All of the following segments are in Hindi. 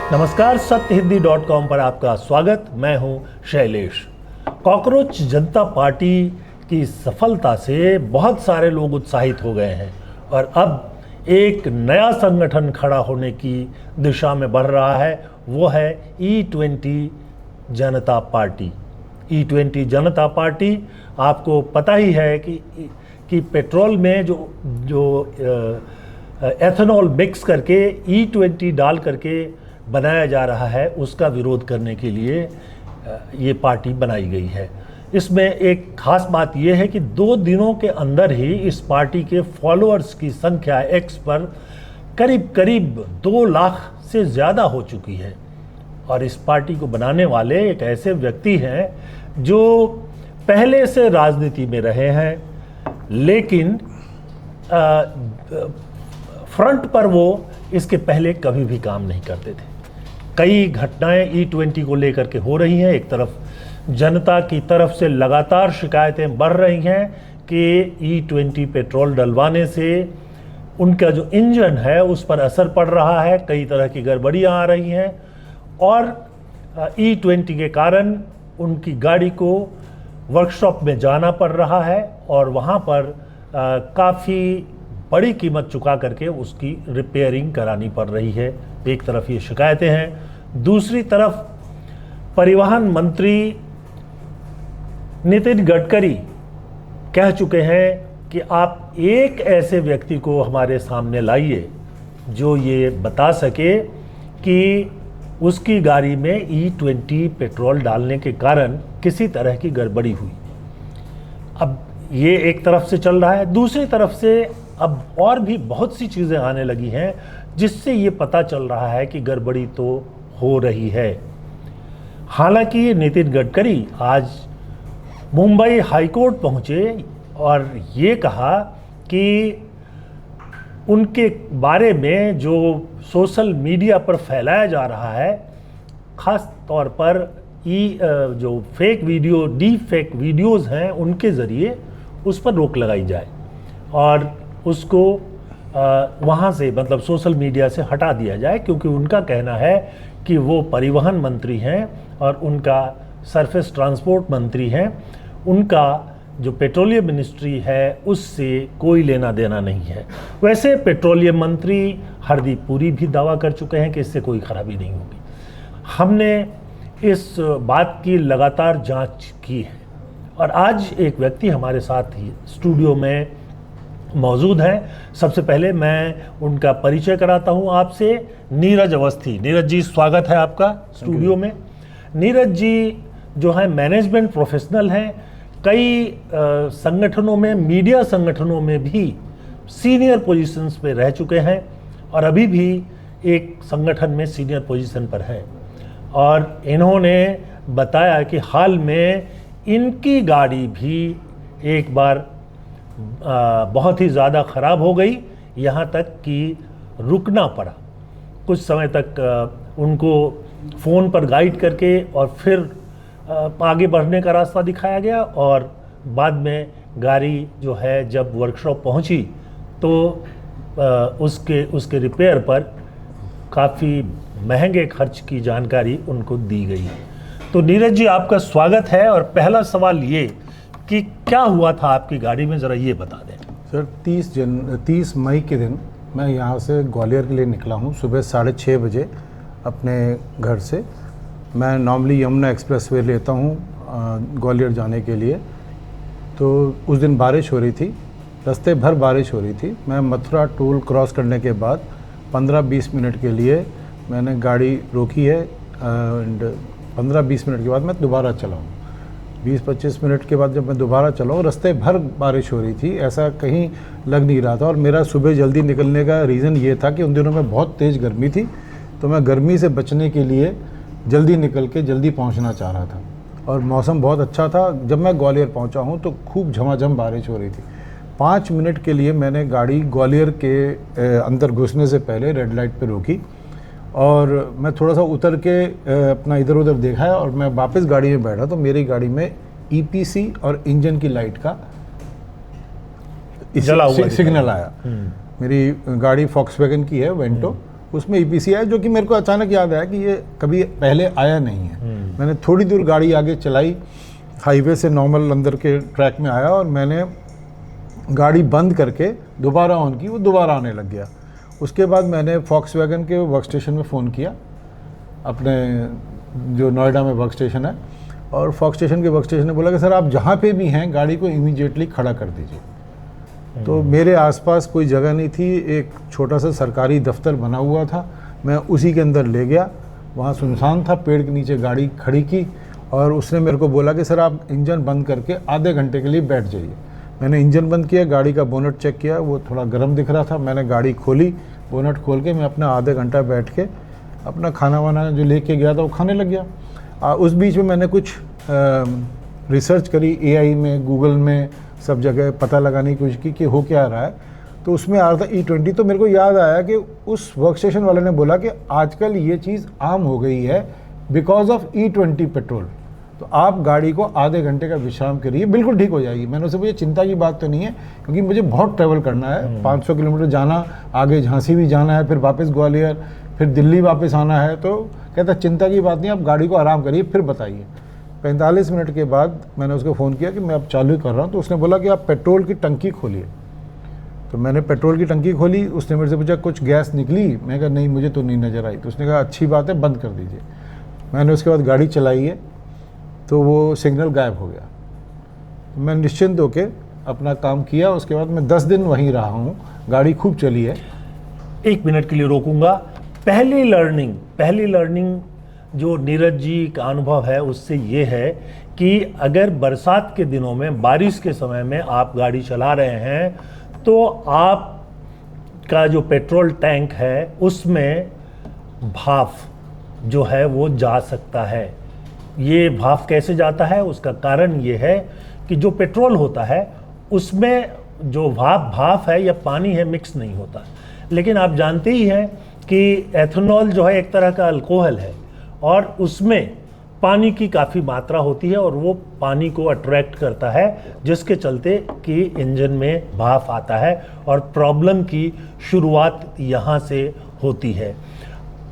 नमस्कार, सत्यहिंदी.com पर आपका स्वागत। मैं हूं शैलेश। कॉकरोच जनता पार्टी की सफलता से बहुत सारे लोग उत्साहित हो गए हैं और अब एक नया संगठन खड़ा होने की दिशा में बढ़ रहा है। वो है E20 जनता पार्टी। E20 जनता पार्टी, आपको पता ही है कि पेट्रोल में जो एथेनॉल मिक्स करके E20 डाल करके बनाया जा रहा है, उसका विरोध करने के लिए ये पार्टी बनाई गई है। इसमें एक खास बात यह है कि 2 दिनों के अंदर ही इस पार्टी के फॉलोअर्स की संख्या एक्स पर करीब 2 लाख से ज़्यादा हो चुकी है। और इस पार्टी को बनाने वाले एक ऐसे व्यक्ति हैं जो पहले से राजनीति में रहे हैं, लेकिन फ्रंट पर वो इसके पहले कभी भी काम नहीं करते थे। कई घटनाएं E20 को लेकर के हो रही हैं। एक तरफ जनता की तरफ से लगातार शिकायतें बढ़ रही हैं कि E20 पेट्रोल डलवाने से उनका जो इंजन है उस पर असर पड़ रहा है, कई तरह की गड़बड़ियां आ रही हैं और E20 के कारण उनकी गाड़ी को वर्कशॉप में जाना पड़ रहा है और वहाँ पर काफ़ी बड़ी कीमत चुका करके उसकी रिपेयरिंग करानी पड़ रही है। एक तरफ ये शिकायतें हैं, दूसरी तरफ परिवहन मंत्री नितिन गडकरी कह चुके हैं कि आप एक ऐसे व्यक्ति को हमारे सामने लाइए जो ये बता सके कि उसकी गाड़ी में E20 पेट्रोल डालने के कारण किसी तरह की गड़बड़ी हुई। अब ये एक तरफ से चल रहा है, दूसरी तरफ से अब और भी बहुत सी चीज़ें आने लगी हैं जिससे ये पता चल रहा है कि गड़बड़ी तो हो रही है। हालांकि नितिन गडकरी आज मुंबई हाईकोर्ट पहुंचे और ये कहा कि उनके बारे में जो सोशल मीडिया पर फैलाया जा रहा है, ख़ास तौर पर जो fake video, deep fake videos हैं, उनके ज़रिए उस पर रोक लगाई जाए और उसको वहाँ से, मतलब सोशल मीडिया से हटा दिया जाए, क्योंकि उनका कहना है कि वो परिवहन मंत्री हैं और उनका सरफेस ट्रांसपोर्ट मंत्री हैं, उनका जो पेट्रोलियम मिनिस्ट्री है उससे कोई लेना देना नहीं है। वैसे पेट्रोलियम मंत्री हरदीप पुरी भी दावा कर चुके हैं कि इससे कोई खराबी नहीं होगी। हमने इस बात की लगातार जांच की है और आज एक व्यक्ति हमारे साथ ही स्टूडियो में मौजूद हैं। सबसे पहले मैं उनका परिचय कराता हूं आपसे। नीरज अवस्थी। नीरज जी, स्वागत है आपका स्टूडियो में। नीरज जी जो है मैनेजमेंट प्रोफेशनल हैं, कई संगठनों में, मीडिया संगठनों में भी सीनियर पोजीशंस पे रह चुके हैं और अभी भी एक संगठन में सीनियर पोजीशन पर हैं। और इन्होंने बताया कि हाल में इनकी गाड़ी भी एक बार बहुत ही ज़्यादा ख़राब हो गई, यहाँ तक कि रुकना पड़ा। कुछ समय तक उनको फ़ोन पर गाइड करके और फिर आगे बढ़ने का रास्ता दिखाया गया और बाद में गाड़ी जो है जब वर्कशॉप पहुँची तो उसके रिपेयर पर काफ़ी महंगे खर्च की जानकारी उनको दी गई। तो नीरज जी, आपका स्वागत है और पहला सवाल ये कि क्या हुआ था आपकी गाड़ी में, ज़रा ये बता दें। सर, 30 मई के दिन मैं यहाँ से ग्वालियर के लिए निकला हूँ सुबह 6:30 बजे अपने घर से। मैं नॉर्मली यमुना एक्सप्रेसवे लेता हूँ ग्वालियर जाने के लिए। तो उस दिन बारिश हो रही थी, रास्ते भर बारिश हो रही थी। मैं मथुरा टोल क्रॉस करने के बाद 15-20 मिनट के लिए मैंने गाड़ी रोकी है एंड 15-20 मिनट के बाद मैं दोबारा चला हूँ। 20-25 मिनट के बाद जब मैं दोबारा चला हूँ, रास्ते भर बारिश हो रही थी, ऐसा कहीं लग नहीं रहा था। और मेरा सुबह जल्दी निकलने का रीज़न ये था कि उन दिनों में बहुत तेज़ गर्मी थी, तो मैं गर्मी से बचने के लिए जल्दी निकल के जल्दी पहुँचना चाह रहा था। और मौसम बहुत अच्छा था। जब मैं ग्वालियर पहुँचा हूँ तो खूब झमाझम बारिश हो रही थी। 5 मिनट के लिए मैंने गाड़ी ग्वालियर के अंदर घुसने से पहले रेड लाइट पर रोकी और मैं थोड़ा सा उतर के अपना इधर उधर देखा है और मैं वापस गाड़ी में बैठा तो मेरी गाड़ी में EPC और इंजन की लाइट का सिग्नल आया। मेरी गाड़ी फॉक्सवैगन की है, वेंटो, उसमें EPC आया, जो कि मेरे को अचानक याद आया कि ये कभी पहले आया नहीं है। मैंने थोड़ी दूर गाड़ी आगे चलाई, हाईवे से नॉर्मल अंदर के ट्रैक में आया, और मैंने गाड़ी बंद करके दोबारा ऑन की, वो दोबारा आने लग गया। उसके बाद मैंने फॉक्सवैगन के वर्क स्टेशन में फ़ोन किया, अपने जो नोएडा में वर्क स्टेशन है, और फॉक्स स्टेशन के वर्क स्टेशन ने बोला कि सर आप जहाँ पे भी हैं गाड़ी को इमीडिएटली खड़ा कर दीजिए। तो मेरे आसपास कोई जगह नहीं थी, एक छोटा सा सरकारी दफ्तर बना हुआ था, मैं उसी के अंदर ले गया। वहाँ सुनसान था, पेड़ के नीचे गाड़ी खड़ी की, और उसने मेरे को बोला कि सर आप इंजन बंद करके आधे घंटे के लिए बैठ जाइए। मैंने इंजन बंद किया, गाड़ी का बोनट चेक किया, वो थोड़ा गर्म दिख रहा था। मैंने गाड़ी खोली, बोनट खोल के मैं अपना आधे घंटा बैठ के अपना खाना वाना जो लेके गया था वो खाने लग गया। उस बीच में मैंने कुछ रिसर्च करी, AI में, गूगल में, सब जगह पता लगाने की कोशिश की कि हो क्या रहा है। तो उसमें आ रहा था E20। तो मेरे को याद आया कि उस वर्क स्टेशन वाले ने बोला कि आजकल ये चीज़ आम हो गई है बिकॉज ऑफ E20 पेट्रोल, तो आप गाड़ी को आधे घंटे का विश्राम करिए, बिल्कुल ठीक हो जाएगी। मैंने उससे, मुझे चिंता की बात तो नहीं है क्योंकि मुझे बहुत ट्रैवल करना है, 500 किलोमीटर जाना, आगे झांसी भी जाना है, फिर वापस ग्वालियर, फिर दिल्ली वापस आना है। तो कहता चिंता की बात नहीं, आप गाड़ी को आराम करिए, फिर बताइए। 45 मिनट के बाद मैंने उसको फ़ोन किया कि मैं अब चालू कर रहा हूँ। तो उसने बोला कि आप पेट्रोल की टंकी खोलिए। तो मैंने पेट्रोल की टंकी खोली, उसने मेरे से पूछा कुछ गैस निकली? मैं कहा नहीं, मुझे तो नहीं नज़र आई। तो उसने कहा अच्छी बात है, बंद कर दीजिए। मैंने उसके बाद गाड़ी चलाई है तो वो सिग्नल गायब हो गया। मैं निश्चिंत होकर अपना काम किया। उसके बाद मैं 10 दिन वहीं रहा हूँ, गाड़ी खूब चली है। 1 मिनट के लिए रोकूंगा। पहली लर्निंग जो नीरज जी का अनुभव है उससे ये है कि अगर बरसात के दिनों में, बारिश के समय में आप गाड़ी चला रहे हैं तो आप का जो पेट्रोल टैंक है उसमें भाप जो है वो जा सकता है। ये भाप कैसे जाता है, उसका कारण ये है कि जो पेट्रोल होता है उसमें जो भाप है या पानी है, मिक्स नहीं होता। लेकिन आप जानते ही हैं कि एथेनॉल जो है एक तरह का अल्कोहल है और उसमें पानी की काफ़ी मात्रा होती है और वो पानी को अट्रैक्ट करता है, जिसके चलते कि इंजन में भाप आता है और प्रॉब्लम की शुरुआत यहाँ से होती है।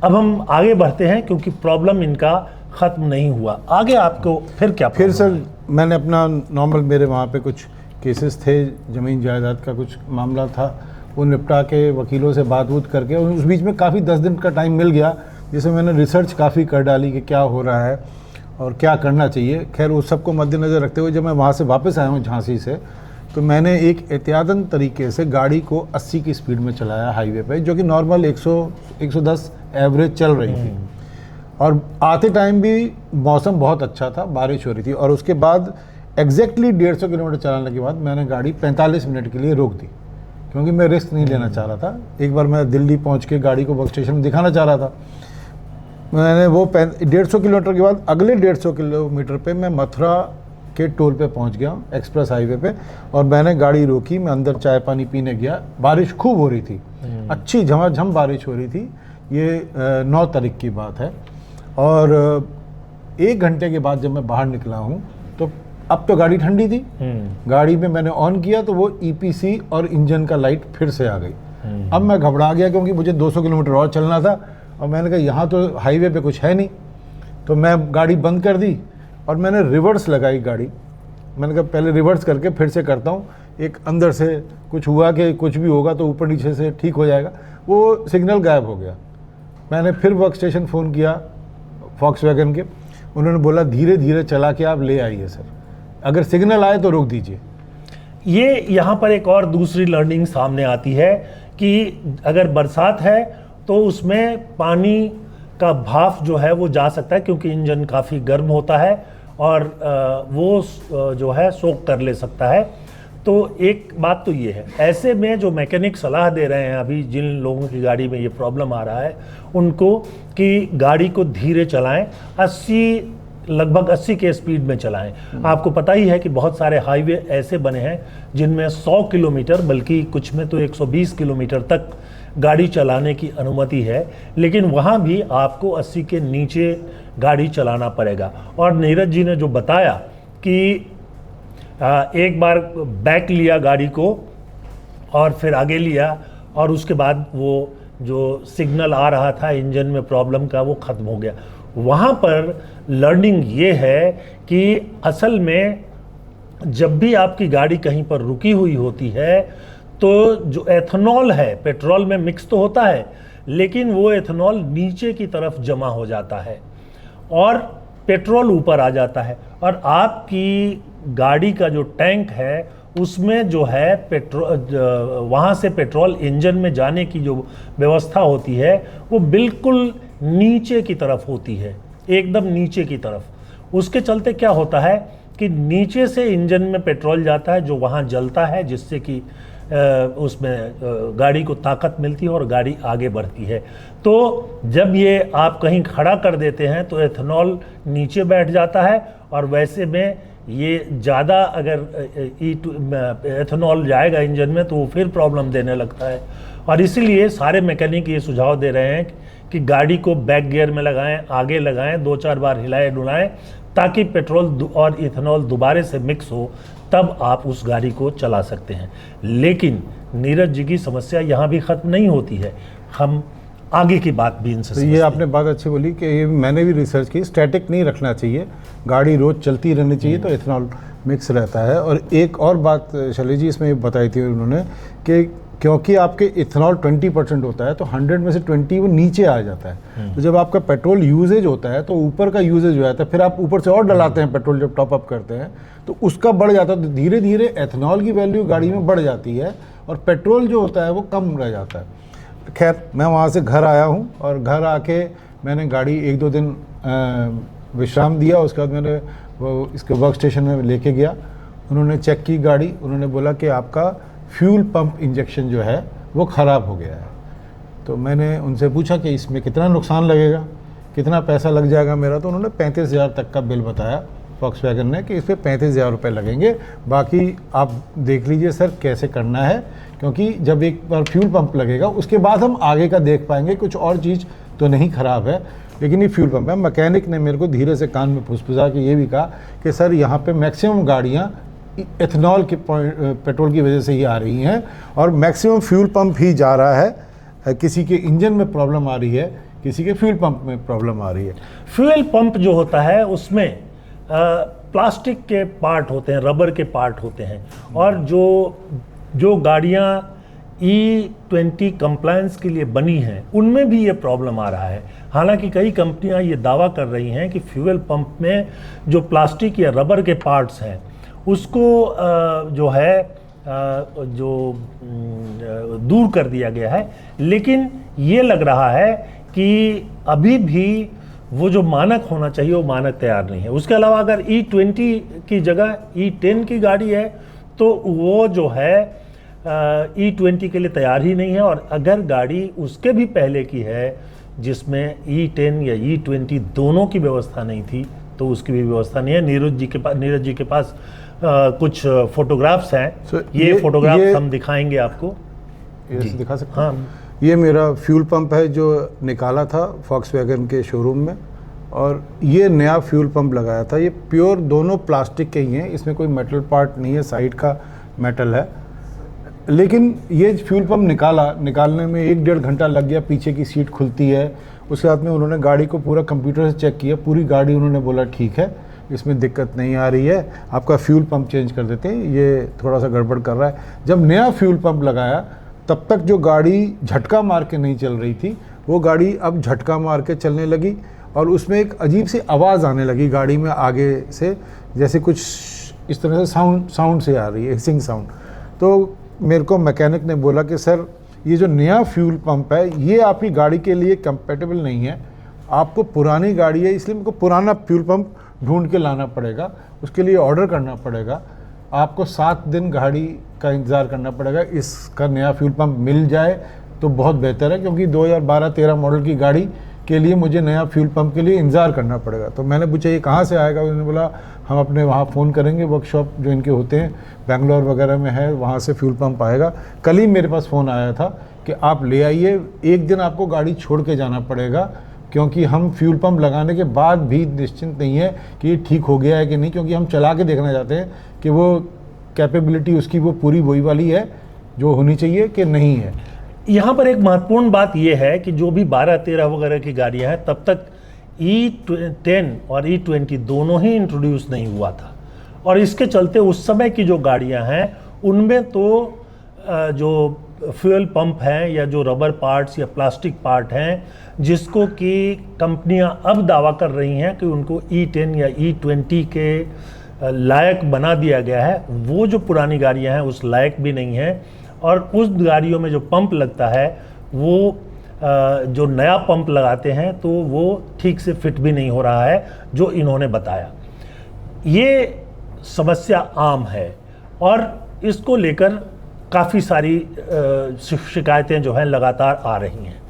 अब हम आगे बढ़ते हैं क्योंकि प्रॉब्लम इनका ख़त्म नहीं हुआ। आगे आपको फिर क्या? फिर सर मैंने अपना नॉर्मल, मेरे वहाँ पे कुछ केसेस थे, ज़मीन जायदाद का कुछ मामला था, वो निपटा के वकीलों से बात वूत करके, उस बीच में काफ़ी 10 दिन का टाइम मिल गया जिसमें मैंने रिसर्च काफ़ी कर डाली कि क्या हो रहा है और क्या करना चाहिए। खैर उस सबको मद्देनज़र रखते हुए जब मैं वहाँ से वापस आया हूँ झांसी से, तो मैंने एक एहतियातन तरीके से गाड़ी को 80 की स्पीड में चलाया हाईवे पे, जो कि नॉर्मल 100-110 एवरेज चल रही थी। और आते टाइम भी मौसम बहुत अच्छा था, बारिश हो रही थी। और उसके बाद एग्जैक्टली 150 किलोमीटर चलाने के बाद मैंने गाड़ी 45 मिनट के लिए रोक दी, क्योंकि मैं रिस्क नहीं लेना चाह रहा था। एक बार मैं दिल्ली पहुंच के गाड़ी को वर्क स्टेशन में दिखाना चाह रहा था। मैंने वो 150 किलोमीटर के बाद अगले 150 किलोमीटर पे मैं मथुरा के टोल पे पहुंच गया, एक्सप्रेस हाईवे पे, और मैंने गाड़ी रोकी। मैं अंदर चाय पानी पीने गया। बारिश खूब हो रही थी, अच्छी झमाझम बारिश हो रही थी। ये 9 तारीख की बात है। और 1 घंटे के बाद जब मैं बाहर निकला हूँ तो अब तो गाड़ी ठंडी थी। गाड़ी में मैंने ऑन किया तो वो EPC और इंजन का लाइट फिर से आ गई। अब मैं घबरा गया क्योंकि मुझे 200 किलोमीटर और चलना था और मैंने कहा यहाँ तो हाईवे पे कुछ है नहीं। तो मैं गाड़ी बंद कर दी और मैंने रिवर्स लगाई गाड़ी। मैंने कहा पहले रिवर्स करके फिर से करता हूँ, एक अंदर से कुछ हुआ कि कुछ भी होगा तो ऊपर नीचे से ठीक हो जाएगा। वो सिग्नल गायब हो गया। मैंने फिर वर्क स्टेशन फ़ोन किया फॉक्सवैगन के, उन्होंने बोला धीरे धीरे चला के आप ले आइए सर, अगर सिग्नल आए तो रोक दीजिए। ये यहाँ पर एक और दूसरी लर्निंग सामने आती है कि अगर बरसात है तो उसमें पानी का भाप जो है वो जा सकता है, क्योंकि इंजन काफ़ी गर्म होता है और वो जो है सोख कर ले सकता है। तो एक बात तो ये है, ऐसे में जो मैकेनिक सलाह दे रहे हैं अभी जिन लोगों की गाड़ी में ये प्रॉब्लम आ रहा है उनको, कि गाड़ी को धीरे चलाएं, लगभग 80 के स्पीड में चलाएं। आपको पता ही है कि बहुत सारे हाईवे ऐसे बने हैं जिनमें 100 किलोमीटर, बल्कि कुछ में तो 120 किलोमीटर तक गाड़ी चलाने की अनुमति है, लेकिन वहाँ भी आपको 80 के नीचे गाड़ी चलाना पड़ेगा। और नीरज जी ने जो बताया कि एक बार बैक लिया गाड़ी को और फिर आगे लिया और उसके बाद वो जो सिग्नल आ रहा था इंजन में प्रॉब्लम का वो ख़त्म हो गया। वहाँ पर लर्निंग ये है कि असल में जब भी आपकी गाड़ी कहीं पर रुकी हुई होती है तो जो एथेनॉल है, पेट्रोल में मिक्स तो होता है लेकिन वो एथेनॉल नीचे की तरफ जमा हो जाता है और पेट्रोल ऊपर आ जाता है, और आपकी गाड़ी का जो टैंक है उसमें जो है पेट्रोल, वहाँ से पेट्रोल इंजन में जाने की जो व्यवस्था होती है वो बिल्कुल नीचे की तरफ होती है, एकदम नीचे की तरफ। उसके चलते क्या होता है कि नीचे से इंजन में पेट्रोल जाता है जो वहाँ जलता है, जिससे कि उसमें गाड़ी को ताकत मिलती है और गाड़ी आगे बढ़ती है। तो जब ये आप कहीं खड़ा कर देते हैं तो एथेनॉल नीचे बैठ जाता है, और वैसे में ये ज़्यादा अगर एथेनॉल जाएगा इंजन में तो वो फिर प्रॉब्लम देने लगता है। और इसीलिए सारे मैकेनिक ये सुझाव दे रहे हैं कि गाड़ी को बैक गियर में लगाएं, आगे लगाएं, 2-4 बार हिलाएं डुलाएं, ताकि पेट्रोल और इथेनॉल दोबारा से मिक्स हो, तब आप उस गाड़ी को चला सकते हैं। लेकिन नीरज जी की समस्या यहाँ भी ख़त्म नहीं होती है, हम आगे की बात भी इनसे तो ये आपने बात अच्छी बोली कि ये मैंने भी रिसर्च की, स्टैटिक नहीं रखना चाहिए, गाड़ी रोज़ चलती रहनी चाहिए तो इथेनॉल मिक्स रहता है। और एक और बात शैलेश जी इसमें बताई थी उन्होंने कि क्योंकि आपके इथेनॉल 20% होता है तो 100 में से 20 वो नीचे आ जाता है। तो जब आपका पेट्रोल यूजेज होता है तो ऊपर का यूजेज हो जाता है, फिर आप ऊपर से और डलाते हैं पेट्रोल जब टॉप अप करते हैं तो उसका बढ़ जाता है, तो धीरे धीरे एथेनॉल की वैल्यू गाड़ी में बढ़ जाती है और पेट्रोल जो होता है वो कम रह जाता है। खैर, मैं वहाँ से घर आया हूँ और घर आके मैंने गाड़ी 1-2 दिन विश्राम दिया, उसके बाद मैंने वो इसके वर्क स्टेशन में लेके गया, उन्होंने चेक की गाड़ी, उन्होंने बोला कि आपका फ्यूल पंप इंजेक्शन जो है वो ख़राब हो गया है। तो मैंने उनसे पूछा कि इसमें कितना नुकसान लगेगा, कितना पैसा लग जाएगा मेरा, तो उन्होंने 35,000 तक का बिल बताया वॉक्सवैगन ने कि इस पर 35,000 रुपये लगेंगे, बाकी आप देख लीजिए सर कैसे करना है, क्योंकि जब एक बार फ्यूल पंप लगेगा उसके बाद हम आगे का देख पाएंगे, कुछ और चीज़ तो नहीं ख़राब है, लेकिन ये फ्यूल पंप है। मैकेनिक ने मेरे को धीरे से कान में फुसफुसा के ये भी कहा कि सर यहाँ पे मैक्सिमम गाड़ियाँ एथेनॉल के पेट्रोल की वजह से ही आ रही हैं और मैक्सिमम फ्यूल पंप ही जा रहा है, किसी के इंजन में प्रॉब्लम आ रही है, किसी के फ्यूल पंप में प्रॉब्लम आ रही है। फ्यूल पंप जो होता है उसमें प्लास्टिक के पार्ट होते हैं, रबर के पार्ट होते हैं, और जो गाड़ियाँ E20 कंप्लायंस के लिए बनी हैं उनमें भी ये प्रॉब्लम आ रहा है। हालांकि कई कंपनियां ये दावा कर रही हैं कि फ्यूल पंप में जो प्लास्टिक या रबर के पार्ट्स हैं उसको जो है जो दूर कर दिया गया है, लेकिन ये लग रहा है कि अभी भी वो जो मानक होना चाहिए वो मानक तैयार नहीं है। उसके अलावा अगर E20 की जगह E10 की गाड़ी है तो वो जो है E20 के लिए तैयार ही नहीं है, और अगर गाड़ी उसके भी पहले की है जिसमें E10 या E20 दोनों की व्यवस्था नहीं थी तो उसकी भी व्यवस्था नहीं है। नीरज जी के पास कुछ फोटोग्राफ्स हैं, ये फोटोग्राफ्स हम दिखाएंगे आपको। ये दिखा सकते हैं? हाँ, ये मेरा फ्यूल पंप है जो निकाला था वॉक्सवैगन के शोरूम में, और ये नया फ्यूल पंप लगाया था। ये प्योर दोनों प्लास्टिक के ही हैं, इसमें कोई मेटल पार्ट नहीं है, साइड का मेटल है। लेकिन ये फ्यूल पंप निकालने में 1-1.5 घंटा लग गया। पीछे की सीट खुलती है, उसके बाद में उन्होंने गाड़ी को पूरा कंप्यूटर से चेक किया, पूरी गाड़ी उन्होंने बोला ठीक है, इसमें दिक्कत नहीं आ रही है, आपका फ्यूल पंप चेंज कर देते हैं, ये थोड़ा सा गड़बड़ कर रहा है। जब नया फ्यूल पंप लगाया तब तक जो गाड़ी झटका मार के नहीं चल रही थी वो गाड़ी अब झटका मार के चलने लगी, और उसमें एक अजीब सी आवाज़ आने लगी गाड़ी में आगे से, जैसे कुछ इस तरह से साउंड से आ रही है, हिसिंग साउंड। तो मेरे को मैकेनिक ने बोला कि सर ये जो नया फ्यूल पंप है ये आपकी गाड़ी के लिए कंपैटिबल नहीं है, आपको पुरानी गाड़ी है इसलिए मेरे को पुराना फ्यूल पंप ढूंढ के लाना पड़ेगा, उसके लिए ऑर्डर करना पड़ेगा, आपको 7 दिन गाड़ी का इंतज़ार करना पड़ेगा, इसका नया फ्यूल पंप मिल जाए तो बहुत बेहतर है, क्योंकि 2012-13 मॉडल की गाड़ी के लिए मुझे नया फ्यूल पंप के लिए इंतज़ार करना पड़ेगा। तो मैंने पूछा ये कहाँ से आएगा, उन्होंने बोला हम अपने वहाँ फ़ोन करेंगे, वर्कशॉप जो इनके होते हैं बेंगलोर वगैरह में है, वहाँ से फ्यूल पंप आएगा। कल ही मेरे पास फ़ोन आया था कि आप ले आइए, एक दिन आपको गाड़ी छोड़ के जाना पड़ेगा, क्योंकि हम फ्यूल पंप लगाने के बाद भी निश्चिंत नहीं है कि ये ठीक हो गया है कि नहीं, क्योंकि हम चला के देखना चाहते हैं कि वो कैपेबिलिटी उसकी वो पूरी वही वाली है जो होनी चाहिए कि नहीं है। यहाँ पर एक महत्वपूर्ण बात यह है कि जो भी 12-13 वगैरह की गाड़ियाँ हैं, तब तक E10 और E20 दोनों ही इंट्रोड्यूस नहीं हुआ था। और इसके चलते उस समय की जो गाड़ियाँ हैं उनमें तो जो फ्यूल पंप हैं या जो रबर पार्ट्स या प्लास्टिक पार्ट हैं, जिसको कि कंपनियां अब दावा कर रही हैं कि उनको E10 या E20 के लायक बना दिया गया है, वो जो पुरानी गाड़ियां हैं उस लायक भी नहीं हैं। और उस गाड़ियों में जो पंप लगता है वो जो नया पंप लगाते हैं तो वो ठीक से फिट भी नहीं हो रहा है, जो इन्होंने बताया। ये समस्या आम है और इसको लेकर काफ़ी सारी शिकायतें जो हैं लगातार आ रही हैं।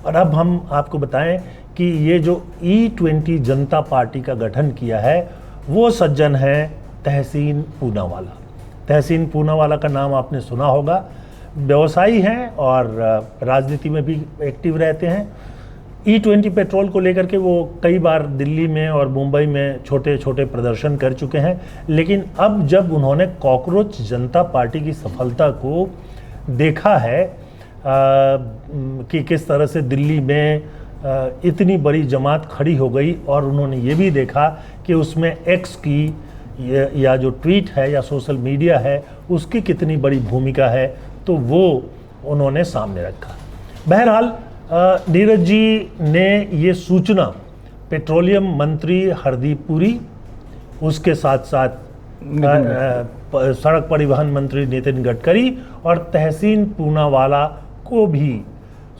और अब हम आपको बताएं कि ये जो E20 जनता पार्टी का गठन किया है वो सज्जन है तहसीन पूनावाला। तहसीन पूनावाला का नाम आपने सुना होगा। व्यवसायी हैं और राजनीति में भी एक्टिव रहते हैं। E20 पेट्रोल को लेकर के वो कई बार दिल्ली में और मुंबई में छोटे छोटे प्रदर्शन कर चुके हैं, लेकिन अब जब उन्होंने कॉकरोच जनता पार्टी की सफलता को देखा है कि किस तरह से दिल्ली में इतनी बड़ी जमात खड़ी हो गई, और उन्होंने ये भी देखा कि उसमें एक्स की या जो ट्वीट है या सोशल मीडिया है उसकी कितनी बड़ी भूमिका है, तो वो उन्होंने सामने रखा। बहरहाल नीरज जी ने ये सूचना पेट्रोलियम मंत्री हरदीप पुरी, उसके साथ साथ सड़क परिवहन मंत्री नितिन गडकरी और तहसीन पूनावाला को भी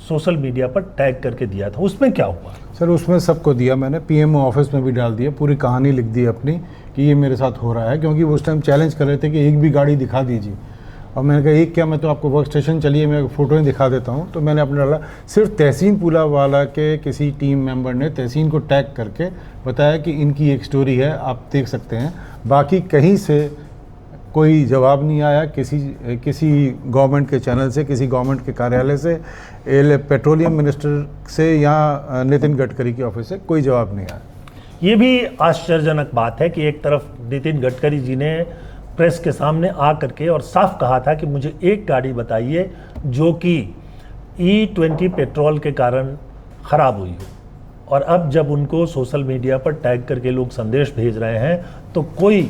सोशल मीडिया पर टैग करके दिया था। उसमें क्या हुआ सर? उसमें सबको दिया मैंने, पीएमओ ऑफिस में भी डाल दिया, पूरी कहानी लिख दी अपनी कि ये मेरे साथ हो रहा है, क्योंकि वो उस टाइम चैलेंज कर रहे थे कि एक भी गाड़ी दिखा दीजिए। और मैंने कहा एक क्या, मैं तो आपको वर्क स्टेशन चलिए मैं फ़ोटो ही दिखा देता हूँ। तो मैंने अपने डाला, सिर्फ तहसीन पूनावाला के किसी टीम मेंबर ने तहसीन को टैग करके बताया कि इनकी एक स्टोरी है, आप देख सकते हैं। बाकी कहीं से कोई जवाब नहीं आया, किसी गवर्नमेंट के चैनल से, किसी गवर्नमेंट के कार्यालय से, पेट्रोलियम मिनिस्टर से या नितिन गडकरी के ऑफिस से कोई जवाब नहीं आया। ये भी आश्चर्यजनक बात है कि एक तरफ नितिन गडकरी जी ने प्रेस के सामने आ करके और साफ कहा था कि मुझे एक गाड़ी बताइए जो कि E20 पेट्रोल के कारण ख़राब हुई हो, और अब जब उनको सोशल मीडिया पर टैग करके लोग संदेश भेज रहे हैं तो कोई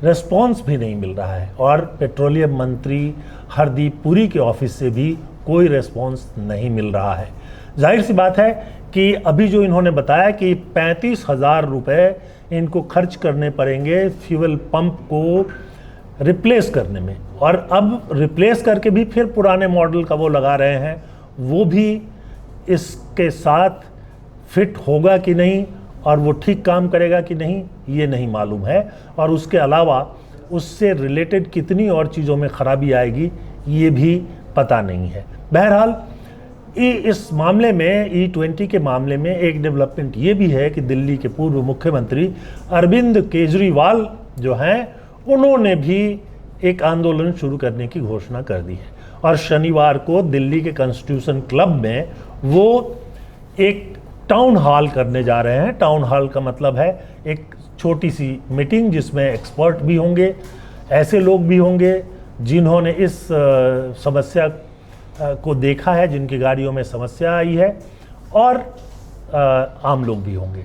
रिस्पॉन्स भी नहीं मिल रहा है। और पेट्रोलियम मंत्री हरदीप पुरी के ऑफिस से भी कोई रिस्पॉन्स नहीं मिल रहा है। जाहिर सी बात है कि अभी जो इन्होंने बताया कि 35,000 रुपये इनको खर्च करने पड़ेंगे फ्यूल पंप को रिप्लेस करने में, और अब रिप्लेस करके भी फिर पुराने मॉडल का वो लगा रहे हैं, वो भी इसके साथ फिट होगा कि नहीं और वो ठीक काम करेगा कि नहीं ये नहीं मालूम है। और उसके अलावा उससे रिलेटेड कितनी और चीज़ों में ख़राबी आएगी ये भी पता नहीं है। बहरहाल इस मामले में E20 के मामले में एक डेवलपमेंट ये भी है कि दिल्ली के पूर्व मुख्यमंत्री अरविंद केजरीवाल जो हैं उन्होंने भी एक आंदोलन शुरू करने की घोषणा कर दी है, और शनिवार को दिल्ली के कॉन्स्टिट्यूशन क्लब में वो एक टाउन हॉल करने जा रहे हैं। टाउन हॉल का मतलब है एक छोटी सी मीटिंग जिसमें एक्सपर्ट भी होंगे, ऐसे लोग भी होंगे जिन्होंने इस समस्या को देखा है, जिनकी गाड़ियों में समस्या आई है, और आम लोग भी होंगे।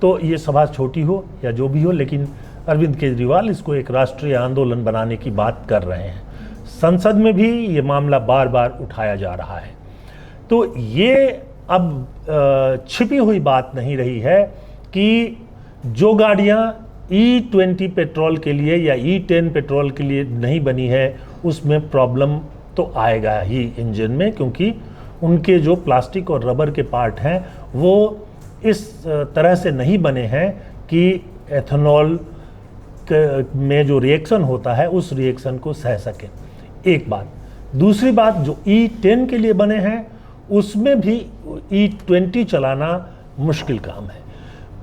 तो ये सभा छोटी हो या जो भी हो, लेकिन अरविंद केजरीवाल इसको एक राष्ट्रीय आंदोलन बनाने की बात कर रहे हैं। संसद में भी ये मामला बार बार उठाया जा रहा है। तो ये अब छिपी हुई बात नहीं रही है कि जो गाड़ियाँ E20 पेट्रोल के लिए या E10 पेट्रोल के लिए नहीं बनी है उसमें प्रॉब्लम तो आएगा ही इंजन में, क्योंकि उनके जो प्लास्टिक और रबर के पार्ट हैं वो इस तरह से नहीं बने हैं कि एथेनॉल में जो रिएक्शन होता है उस रिएक्शन को सह सके। एक बात। दूसरी बात, जो E10 के लिए बने हैं उसमें भी E20 चलाना मुश्किल काम है।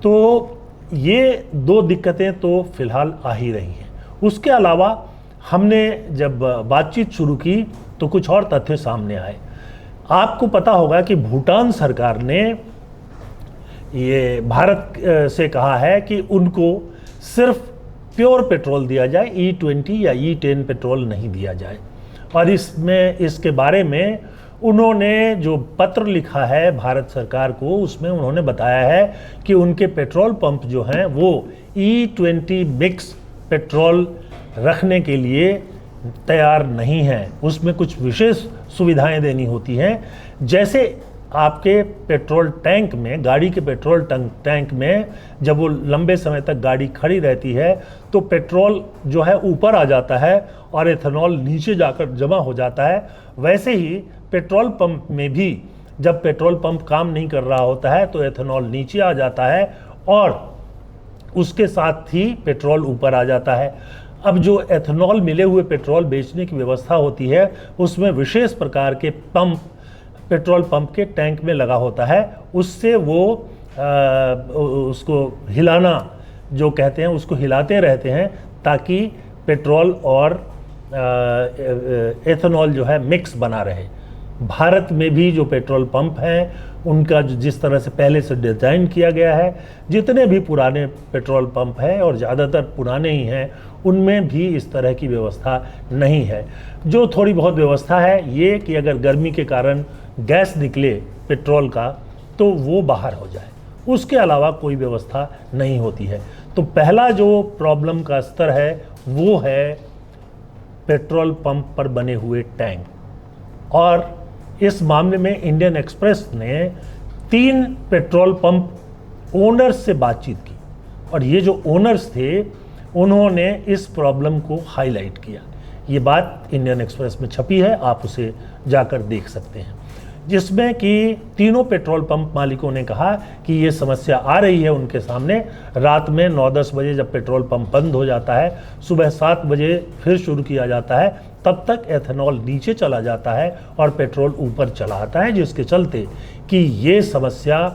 तो ये दो दिक्कतें तो फिलहाल आ ही रही हैं। उसके अलावा हमने जब बातचीत शुरू की तो कुछ और तथ्य सामने आए। आपको पता होगा कि भूटान सरकार ने ये भारत से कहा है कि उनको सिर्फ प्योर पेट्रोल दिया जाए, E20 या E10 पेट्रोल नहीं दिया जाए। और इसके बारे में उन्होंने जो पत्र लिखा है भारत सरकार को, उसमें उन्होंने बताया है कि उनके पेट्रोल पंप जो हैं वो E20 मिक्स पेट्रोल रखने के लिए तैयार नहीं हैं। उसमें कुछ विशेष सुविधाएं देनी होती हैं, जैसे आपके पेट्रोल टैंक में, गाड़ी के पेट्रोल टैंक में जब वो लंबे समय तक गाड़ी खड़ी रहती है तो पेट्रोल जो है ऊपर आ जाता है और एथेनॉल नीचे जाकर जमा हो जाता है। वैसे ही पेट्रोल पंप में भी जब पेट्रोल पंप काम नहीं कर रहा होता है तो एथेनॉल नीचे आ जाता है और उसके साथ ही पेट्रोल ऊपर आ जाता है। अब जो एथेनॉल मिले हुए पेट्रोल बेचने की व्यवस्था होती है उसमें विशेष प्रकार के पंप पेट्रोल पंप के टैंक में लगा होता है, उससे वो उसको हिलाना जो कहते हैं उसको हिलाते रहते हैं ताकि पेट्रोल और एथेनॉल जो है मिक्स बना रहे। भारत में भी जो पेट्रोल पंप हैं उनका जिस तरह से पहले से डिज़ाइन किया गया है, जितने भी पुराने पेट्रोल पंप हैं और ज़्यादातर पुराने ही हैं, उनमें भी इस तरह की व्यवस्था नहीं है। जो थोड़ी बहुत व्यवस्था है ये कि अगर गर्मी के कारण गैस निकले पेट्रोल का तो वो बाहर हो जाए, उसके अलावा कोई व्यवस्था नहीं होती है। तो पहला जो प्रॉब्लम का स्तर है वो है पेट्रोल पंप पर बने हुए टैंक, और इस मामले में इंडियन एक्सप्रेस ने 3 पेट्रोल पंप ओनर्स से बातचीत की और ये जो ओनर्स थे उन्होंने इस प्रॉब्लम को हाईलाइट किया। ये बात इंडियन एक्सप्रेस में छपी है, आप उसे जाकर देख सकते हैं, जिसमें कि तीनों पेट्रोल पंप मालिकों ने कहा कि ये समस्या आ रही है उनके सामने। रात में 9-10 बजे जब पेट्रोल पंप बंद हो जाता है, सुबह 7 बजे फिर शुरू किया जाता है, तब तक एथेनॉल नीचे चला जाता है और पेट्रोल ऊपर चला आता है, जिसके चलते कि ये समस्या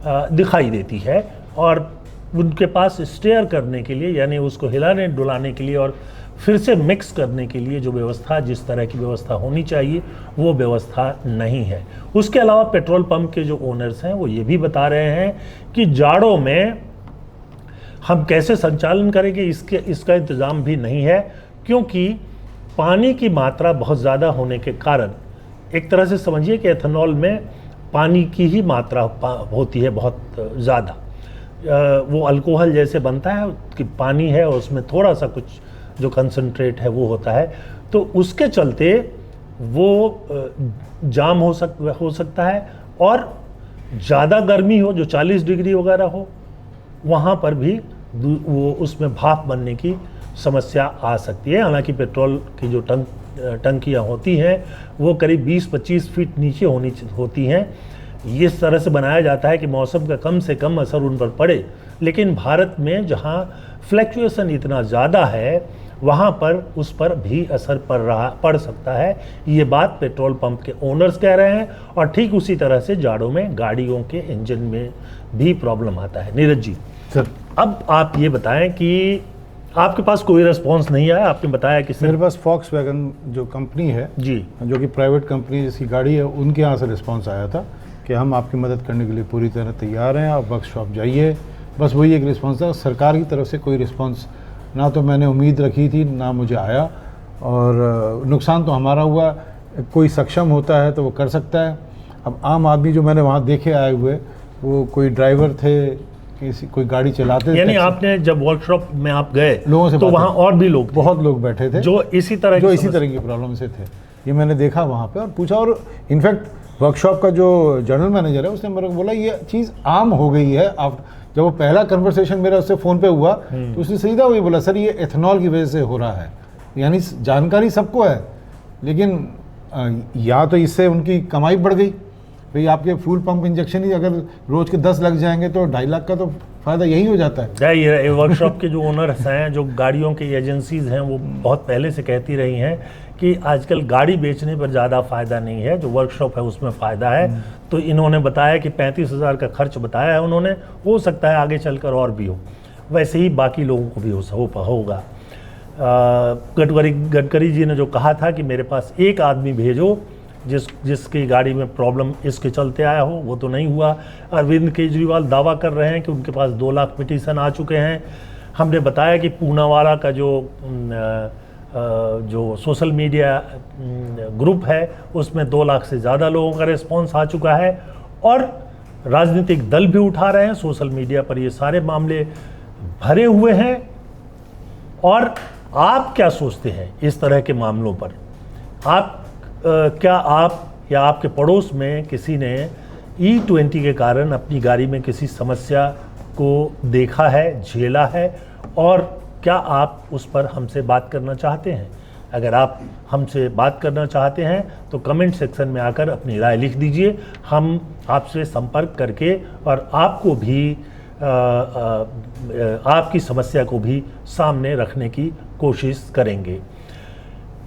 दिखाई देती है। और उनके पास स्टेयर करने के लिए, यानी उसको हिलाने डुलाने के लिए और फिर से मिक्स करने के लिए जो व्यवस्था, जिस तरह की व्यवस्था होनी चाहिए वो व्यवस्था नहीं है। उसके अलावा पेट्रोल पंप के जो ओनर्स हैं वो ये भी बता रहे हैं कि जाड़ों में हम कैसे संचालन करेंगे इसका इंतज़ाम भी नहीं है, क्योंकि पानी की मात्रा बहुत ज़्यादा होने के कारण, एक तरह से समझिए कि एथेनॉल में पानी की ही मात्रा होती है बहुत ज़्यादा। वो अल्कोहल जैसे बनता है कि पानी है और उसमें थोड़ा सा कुछ जो कंसंट्रेट है वो होता है, तो उसके चलते वो जाम हो सकता है। और ज़्यादा गर्मी हो, जो 40 डिग्री वगैरह हो, वहाँ पर भी वो उसमें भाप बनने की समस्या आ सकती है। हालांकि पेट्रोल की जो टंकियाँ होती हैं वो करीब 20-25 फीट नीचे होती हैं। इस तरह से बनाया जाता है कि मौसम का कम से कम असर उन पर पड़े, लेकिन भारत में जहाँ फ्लैक्चुएशन इतना ज़्यादा है वहाँ पर उस पर भी असर पड़ सकता है। ये बात पेट्रोल पंप के ओनर्स कह रहे हैं। और ठीक उसी तरह से जाड़ों में गाड़ियों के इंजन में भी प्रॉब्लम आता है। नीरज जी सर, अब आप ये बताएं कि आपके पास कोई रिस्पॉन्स नहीं आया, आपने बताया कि मेरे पास फॉक्सवैगन जो कंपनी है जी, जो कि प्राइवेट कंपनी जिसकी गाड़ी है, उनके यहाँ से रिस्पॉन्स आया था कि हम आपकी मदद करने के लिए पूरी तरह तैयार हैं, आप वर्कशॉप जाइए। बस वही एक रिस्पॉन्स था। सरकार की तरफ से कोई रिस्पॉन्स ना तो मैंने उम्मीद रखी थी ना मुझे आया, और नुकसान तो हमारा हुआ। कोई सक्षम होता है तो वो कर सकता है। अब आम आदमी जो मैंने वहाँ देखे आए हुए, वो कोई ड्राइवर थे, कोई गाड़ी चलाते थे। यानी आपने जब वर्कशॉप में आप गए लोगों से तो वहाँ और भी लोग, बहुत लोग बैठे थे जो इसी तरह की प्रॉब्लम से थे। ये मैंने देखा वहाँ पे और पूछा, और इनफैक्ट वर्कशॉप का जो जनरल मैनेजर है उसने मेरे को बोला ये चीज़ आम हो गई है। आप जब वो पहला कन्वर्सेशन मेरा उससे फ़ोन पे हुआ तो उसने सीधा वही बोला, सर ये एथेनॉल की वजह से हो रहा है। यानी जानकारी सबको है, लेकिन या तो इससे उनकी कमाई बढ़ गई, भाई आपके फ्यूल पंप इंजेक्शन ही अगर रोज़ के 10 लग जाएंगे तो 2.5 लाख का तो फ़ायदा यही हो जाता है। ये वर्कशॉप के जो ओनर्स हैं, जो गाड़ियों की एजेंसीज हैं, वो बहुत पहले से कहती रही हैं कि आजकल गाड़ी बेचने पर ज़्यादा फ़ायदा नहीं है, जो वर्कशॉप है उसमें फ़ायदा है। तो इन्होंने बताया कि 35,000 का खर्च बताया है उन्होंने, हो सकता है आगे चलकर और भी हो, वैसे ही बाकी लोगों को भी होगा। गडकरी जी ने जो कहा था कि मेरे पास एक आदमी भेजो जिसकी गाड़ी में प्रॉब्लम इसके चलते आया हो, वो तो नहीं हुआ। अरविंद केजरीवाल दावा कर रहे हैं कि उनके पास 2 लाख पिटीशन आ चुके हैं। हमने बताया कि पूनावाला का जो जो सोशल मीडिया ग्रुप है उसमें 2 लाख से ज़्यादा लोगों का रिस्पॉन्स आ चुका है और राजनीतिक दल भी उठा रहे हैं। सोशल मीडिया पर ये सारे मामले भरे हुए हैं। और आप क्या सोचते हैं इस तरह के मामलों पर? क्या आप या आपके पड़ोस में किसी ने E20 के कारण अपनी गाड़ी में किसी समस्या को देखा है, झेला है, और क्या आप उस पर हमसे बात करना चाहते हैं? अगर आप हमसे बात करना चाहते हैं तो कमेंट सेक्शन में आकर अपनी राय लिख दीजिए। हम आपसे संपर्क करके और आपको भी आपकी समस्या को भी सामने रखने की कोशिश करेंगे।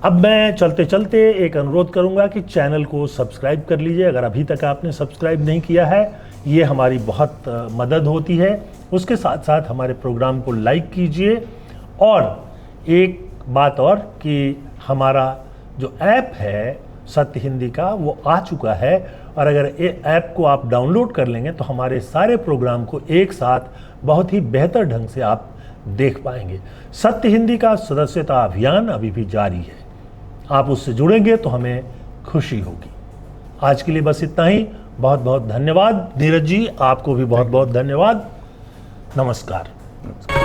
अब मैं चलते चलते एक अनुरोध करूंगा कि चैनल को सब्सक्राइब कर लीजिए अगर अभी तक आपने सब्सक्राइब नहीं किया है। ये हमारी बहुत मदद होती है। उसके साथ साथ हमारे प्रोग्राम को लाइक कीजिए। और एक बात और कि हमारा जो ऐप है सत्य हिंदी का वो आ चुका है, और अगर ये ऐप को आप डाउनलोड कर लेंगे तो हमारे सारे प्रोग्राम को एक साथ बहुत ही बेहतर ढंग से आप देख पाएंगे। सत्य हिंदी का सदस्यता अभियान अभी भी जारी है। आप उससे जुड़ेंगे तो हमें खुशी होगी। आज के लिए बस इतना ही। बहुत बहुत धन्यवाद। नीरज जी, आपको भी बहुत बहुत धन्यवाद। नमस्कार।